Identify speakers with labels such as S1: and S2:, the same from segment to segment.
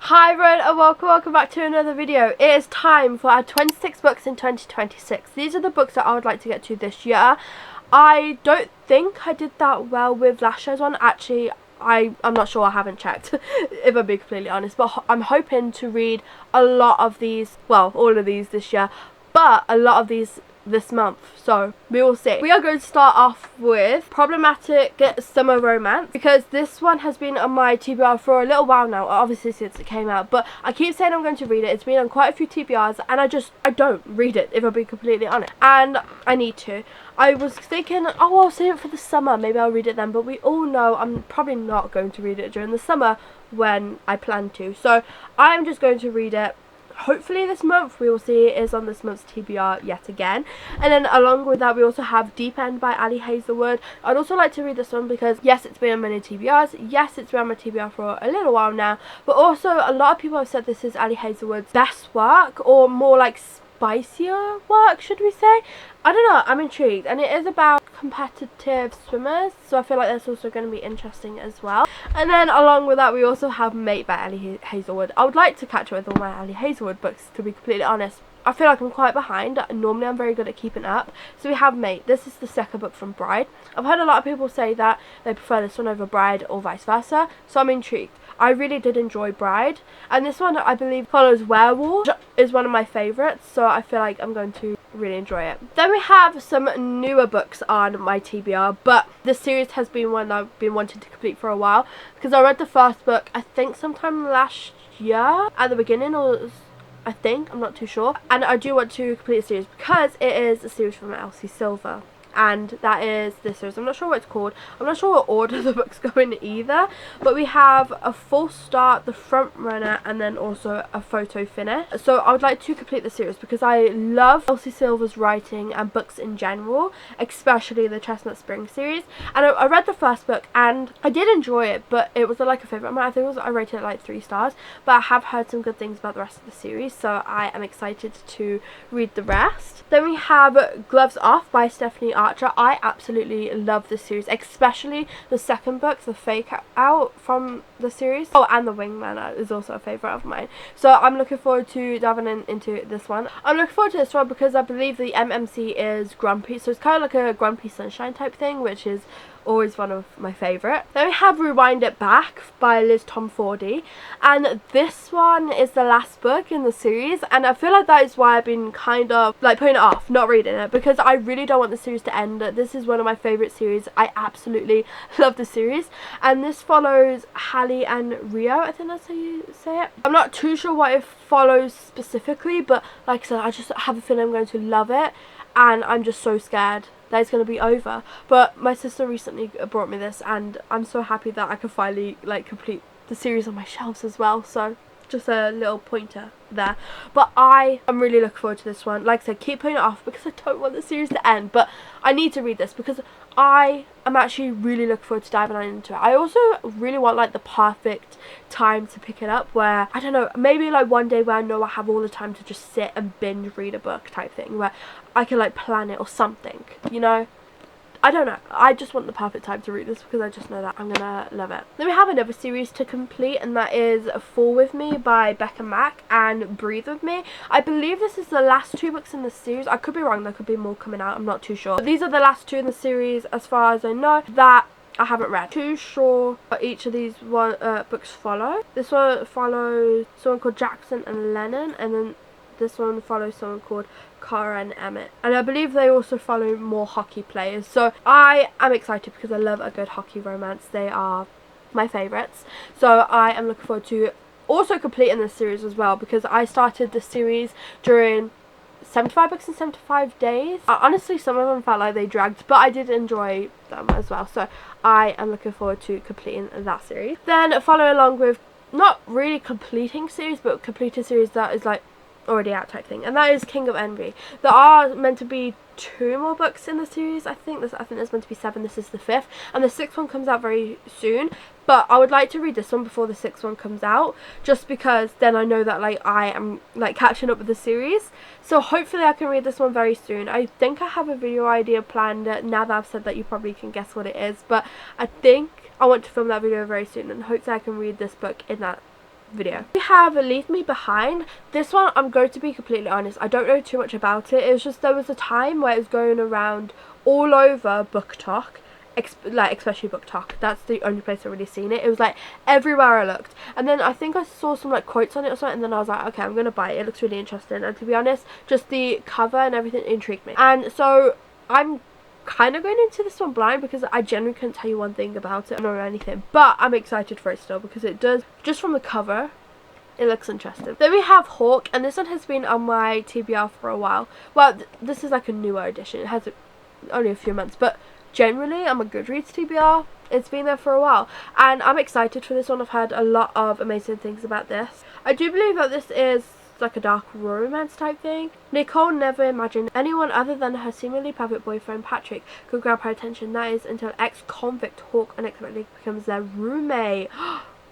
S1: Hi everyone and welcome back to another video. It is time for our 26 books in 2026. These are the books that I would like to get to this year. I don't think I did that well with last year's one. Actually, I'm not sure, I haven't checked if I'm being completely honest, but I'm hoping to read a lot of these, well, all of these this year, but a lot of these this month, so we will see. We are going to start off with Problematic Summer Romance, because this one has been on my TBR for a little while now, obviously since it came out, but I keep saying I'm going to read it. It's been on quite a few TBRs and I don't read it, if I'll be completely honest, and I need to. I was thinking, oh, I'll save it for the summer, maybe I'll read it then, but we all know I'm probably not going to read it during the summer when I plan to, so I'm just going to read it hopefully this month. We will see. It is on this month's TBR yet again. And then along with that, we also have Deep End by Ali Hazelwood. I'd also like to read this one because yes, it's been on many TBRs, yes, it's been on my TBR for a little while now, but also a lot of people have said this is Ali Hazelwood's best work, or more like spicier work, should we say. I don't know, I'm intrigued, and it is about competitive swimmers, so I feel like that's also going to be interesting as well. And then along with that, we also have Mate by Ali Hazelwood. I would like to catch up with all my Ali Hazelwood books, to be completely honest. I feel like I'm quite behind. Normally I'm very good at keeping up. So we have Mate. This is the second book from Bride. I've heard a lot of people say that they prefer this one over Bride or vice versa, so I'm intrigued. I really did enjoy Bride, and this one I believe follows Werewolf, which is one of my favourites, so I feel like I'm going to really enjoy it. Then we have some newer books on my TBR, but this series has been one I've been wanting to complete for a while, because I read the first book I think sometime last year at the beginning, or I think, I'm not too sure, and I do want to complete the series because it is a series from Elsie Silver, and that is this series. I'm not sure what it's called. I'm not sure what order the books go in either, but we have a full start, the front runner, and then also a photo finish. So I would like to complete the series because I love Elsie Silver's writing and books in general, especially the Chestnut Spring series. And I read the first book and I did enjoy it, but it was like a favourite of mine. I think I rated it like 3 stars, but I have heard some good things about the rest of the series, so I am excited to read the rest. Then we have Gloves Off by Stephanie Archer. I absolutely love this series, especially the second book, the Fake Out from the series. Oh, and The Wingman is also a favourite of mine. So I'm looking forward to diving into this one. I'm looking forward to this one because I believe the MMC is Grumpy, so it's kind of like a Grumpy Sunshine type thing, which is always one of my favourite. Then we have Rewind It Back by Liz Tomfordy, and this one is the last book in the series, and I feel like that is why I've been kind of like putting it off, not reading it, because I really don't want the series to end. This is one of my favourite series. I absolutely love the series, and this follows Hallie and Rio, I think that's how you say it. I'm not too sure what it follows specifically, but like I said, I just have a feeling I'm going to love it, and I'm just so scared that it's going to be over. But my sister recently brought me this, and I'm so happy that I can finally like complete the series on my shelves as well, so just a little pointer there. But I am really looking forward to this one. Like I said, keep putting it off because I don't want the series to end, but I need to read this because I am actually really looking forward to diving into it. I also really want like the perfect time to pick it up, where I don't know, maybe like one day where I know I have all the time to just sit and binge read a book type thing, where I can like plan it or something, you know. I don't know, I just want the perfect time to read this because I just know that I'm gonna love it. Then we have another series to complete, and that is Fall With Me by Becca Mack and Breathe With Me. I believe this is the last 2 books in the series. I could be wrong, there could be more coming out, I'm not too sure. But these are the last 2 in the series as far as I know that I haven't read. Too sure what each of these books follow. This one follows someone called Jackson and Lennon, and then this one follows someone called Cara and Emmett, and I believe they also follow more hockey players. So I am excited because I love a good hockey romance. They are my favourites, so I am looking forward to also completing this series as well, because I started the series during 75 books in 75 days. Honestly, some of them felt like they dragged, but I did enjoy them as well, so I am looking forward to completing that series. Then follow along with not really completing series, but completing series that is like already out type thing, and that is King of Envy. There are meant to be 2 more books in the series. I think there's meant to be 7. This is the 5th, and the 6th one comes out very soon, but I would like to read this one before the 6th one comes out, just because then I know that like I am like catching up with the series. So hopefully I can read this one very soon. I think I have a video idea planned. Now that I've said that, you probably can guess what it is, but I think I want to film that video very soon, and hopefully I can read this book in that video. We have Leave Me Behind. This one, I'm going to be completely honest, I don't know too much about it. It was just there was a time where it was going around all over BookTok, especially BookTok. That's the only place I've really seen it. It was like everywhere I looked, and then I think I saw some like quotes on it or something, and then I was like, okay, I'm gonna buy it. It looks really interesting, and to be honest, just the cover and everything intrigued me, and so I'm kind of going into this one blind because I genuinely couldn't tell you one thing about it or anything, but I'm excited for it still because it does, just from the cover, it looks interesting. Then we have Hawk, and this one has been on my TBR for a while. Well, this is like a newer edition. It has only a few months, but generally I'm a Goodreads TBR. It's been there for a while, and I'm excited for this one. I've heard a lot of amazing things about this. I do believe that this is like a dark romance type thing. Nicole never imagined anyone other than her seemingly perfect boyfriend Patrick could grab her attention. That is until ex-convict Hawk unexpectedly becomes their roommate.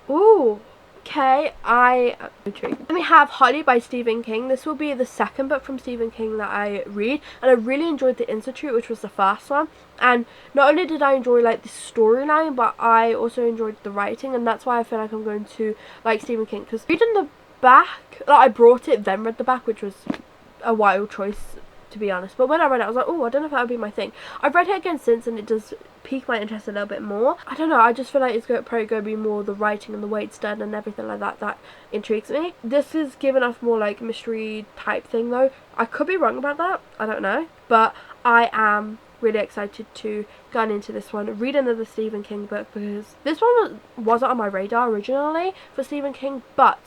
S1: Ooh, okay, I am intrigued. Then we have Holly by Stephen King. This will be the second book from Stephen King that I read, and I really enjoyed The Institute, which was the first one. And not only did I enjoy like the storyline, but I also enjoyed the writing, and that's why I feel like I'm going to like Stephen King, because reading the back, like, I brought it then read the back, which was a wild choice to be honest, but when I read it I was like, oh, I don't know if that would be my thing. I've read it again since, and it does pique my interest a little bit more. I don't know, I just feel like it's probably going to be more the writing and the way it's done and everything like that that intrigues me. This is giving off more like mystery type thing though. I could be wrong about that, I don't know, but I am really excited to go into this one, read another Stephen King book, because this one wasn't on my radar originally for Stephen King, but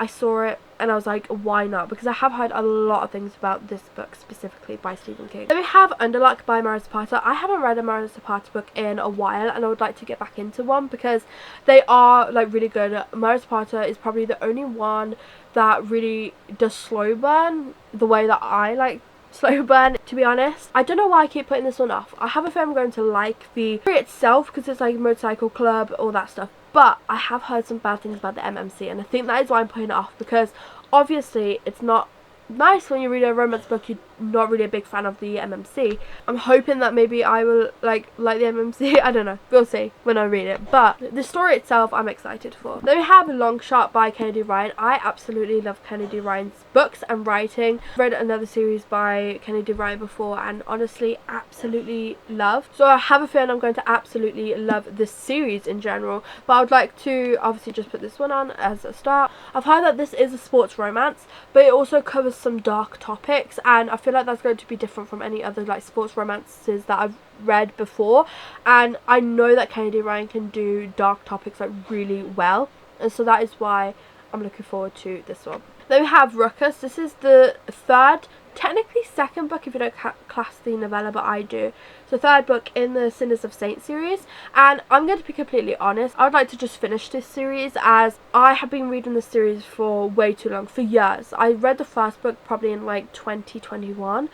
S1: I saw it and I was like, why not? Because I have heard a lot of things about this book specifically by Stephen King. Then we have Underluck by Mara Zapata. I haven't read a Mara Zapata book in a while, and I would like to get back into one because they are like really good. Mara Zapata is probably the only one that really does slow burn the way that I like slow burn, to be honest. I don't know why I keep putting this one off. I have a feeling I'm going to like the story itself because it's like motorcycle club, all that stuff, but I have heard some bad things about the MMC, and I think that is why I'm putting it off, because obviously it's not nice when you read a romance book you're not really a big fan of the MMC. I'm hoping that maybe I will like the MMC. I don't know, we'll see when I read it, but the story itself I'm excited for. Then we have Long Shot by Kennedy Ryan. I absolutely love Kennedy Ryan's books and writing. I've read another series by Kennedy Ryan before and honestly absolutely love, so I have a feeling I'm going to absolutely love this series in general, but I would like to obviously just put this one on as a start. I've heard that this is a sports romance, but it also covers some dark topics, and I feel like that's going to be different from any other like sports romances that I've read before, and I know that Kennedy Ryan can do dark topics like really well, and so that is why I'm looking forward to this one. Then we have Ruckus. This is the third, technically second book if you don't class the novella, but I do. So third book in the Sinners of Saints series, and I'm going to be completely honest, I would like to just finish this series as I have been reading this series for way too long, for years. I read the first book probably in like 2021,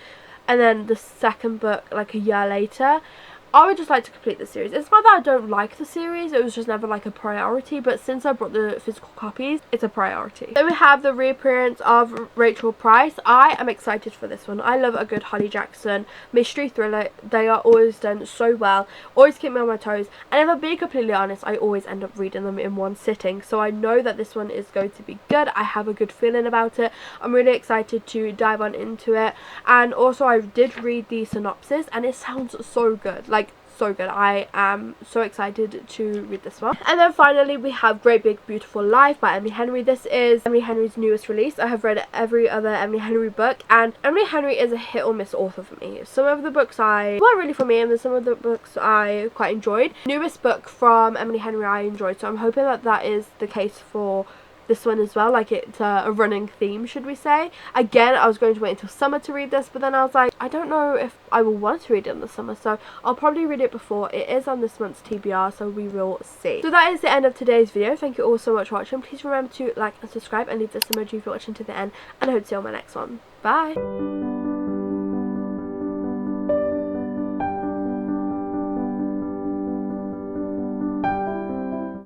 S1: and then the second book like a year later. I would just like to complete the series. It's not that I don't like the series, it was just never like a priority, but since I brought the physical copies, it's a priority. Then we have the reappearance of Rachel Price. I am excited for this one. I love a good Holly Jackson mystery thriller. They are always done so well, always keep me on my toes, and if I'm being completely honest, I always end up reading them in one sitting, so I know that this one is going to be good. I have a good feeling about it. I'm really excited to dive on into it, and also I did read the synopsis and it sounds so good, like so good. I am so excited to read this one. And then finally we have Great Big Beautiful Life by Emily Henry. This is Emily Henry's newest release. I have read every other Emily Henry book, and Emily Henry is a hit or miss author for me. Some of the books weren't really for me, and then some of the books I quite enjoyed. Newest book from Emily Henry I enjoyed, so I'm hoping that that is the case for this one as well, like it's a running theme, should we say. Again, I was going to wait until summer to read this, but then I was like, I don't know if I will want to read it in the summer, so I'll probably read it before. It is on this month's TBR, so we will see. So that is the end of today's video. Thank you all so much for watching. Please remember to like and subscribe and leave this emoji if you're watching to the end, and I hope to see you on my next one. Bye!